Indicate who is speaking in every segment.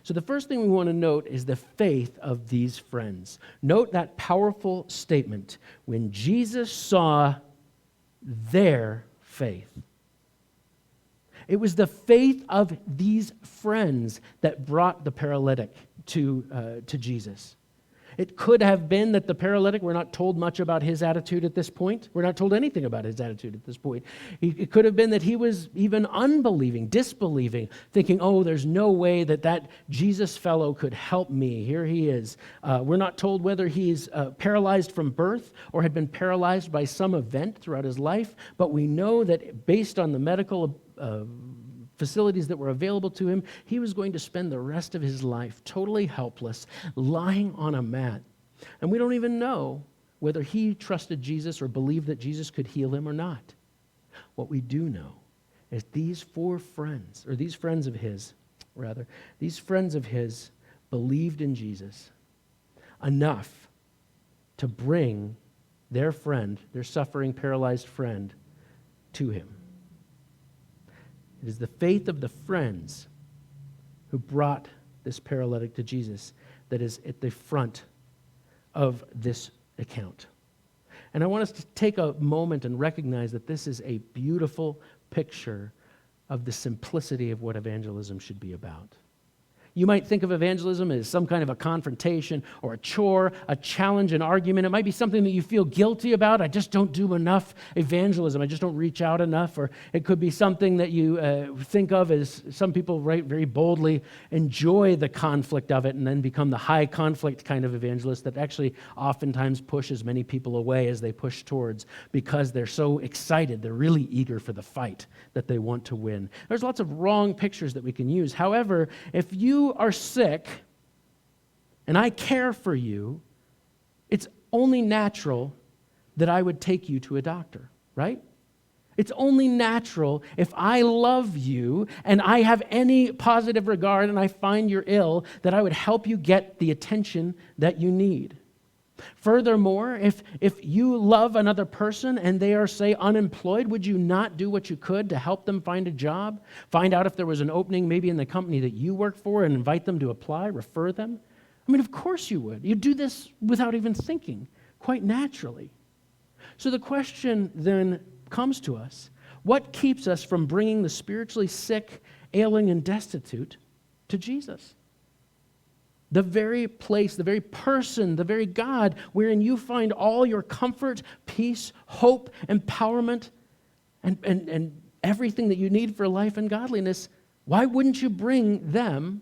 Speaker 1: So the first thing we want to note is the faith of these friends. Note that powerful statement, when Jesus saw their faith. It was the faith of these friends that brought the paralytic to Jesus. It could have been that the paralytic, we're not told much about his attitude at this point. We're not told anything about his attitude at this point. It could have been that he was even unbelieving, disbelieving, thinking, oh, there's no way that Jesus fellow could help me. Here he is. We're not told whether he's paralyzed from birth or had been paralyzed by some event throughout his life, but we know that based on the medical facilities that were available to him, he was going to spend the rest of his life totally helpless, lying on a mat. And we don't even know whether he trusted Jesus or believed that Jesus could heal him or not. What we do know is these friends of his believed in Jesus enough to bring their friend, their suffering, paralyzed friend, to him. It is the faith of the friends who brought this paralytic to Jesus that is at the front of this account. And I want us to take a moment and recognize that this is a beautiful picture of the simplicity of what evangelism should be about. You might think of evangelism as some kind of a confrontation or a chore, a challenge, an argument. It might be something that you feel guilty about. I just don't do enough evangelism. I just don't reach out enough. Or it could be something that you think of as some people very boldly enjoy the conflict of it and then become the high conflict kind of evangelist that actually oftentimes pushes many people away as they push towards because they're so excited. They're really eager for the fight that they want to win. There's lots of wrong pictures that we can use. However, if you are sick and I care for you, it's only natural that I would take you to a doctor, right? It's only natural if I love you and I have any positive regard and I find you're ill that I would help you get the attention that you need. Furthermore, if you love another person and they are, say, unemployed, would you not do what you could to help them find a job? Find out if there was an opening maybe in the company that you work for and invite them to apply, refer them? I mean, of course you would. You'd do this without even thinking, quite naturally. So the question then comes to us, what keeps us from bringing the spiritually sick, ailing, and destitute to Jesus? The very place, the very person, the very God wherein you find all your comfort, peace, hope, empowerment, and everything that you need for life and godliness, why wouldn't you bring them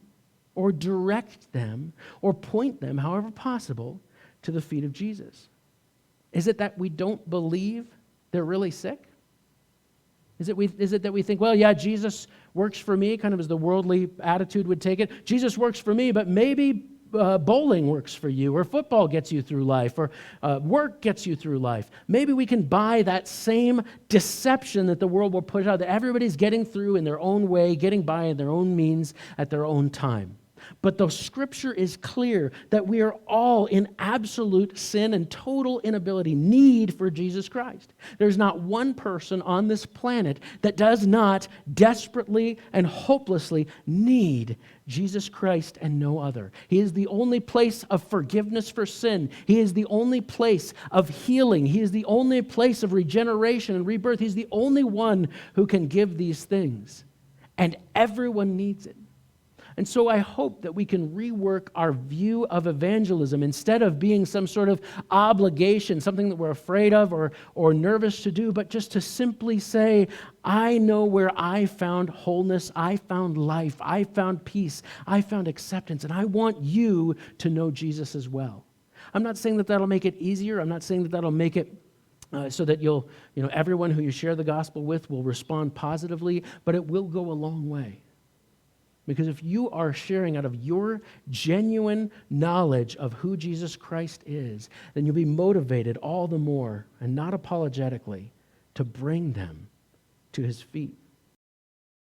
Speaker 1: or direct them or point them, however possible, to the feet of Jesus? Is it that we don't believe they're really sick? Is it that we think, well, yeah, Jesus works for me, kind of as the worldly attitude would take it. Jesus works for me, but maybe bowling works for you, or football gets you through life, or work gets you through life. Maybe we can buy that same deception that the world will put out, that everybody's getting through in their own way, getting by in their own means at their own time. But the Scripture is clear that we are all in absolute sin and total inability, need for Jesus Christ. There's not one person on this planet that does not desperately and hopelessly need Jesus Christ and no other. He is the only place of forgiveness for sin. He is the only place of healing. He is the only place of regeneration and rebirth. He's the only one who can give these things. And everyone needs it. And so I hope that we can rework our view of evangelism instead of being some sort of obligation, something that we're afraid of or nervous to do, but just to simply say, I know where I found wholeness, I found life, I found peace, I found acceptance, and I want you to know Jesus as well. I'm not saying that that'll make it easier. I'm not saying that that'll make it so that everyone who you share the gospel with will respond positively, but it will go a long way. Because if you are sharing out of your genuine knowledge of who Jesus Christ is, then you'll be motivated all the more, and not apologetically, to bring them to his feet.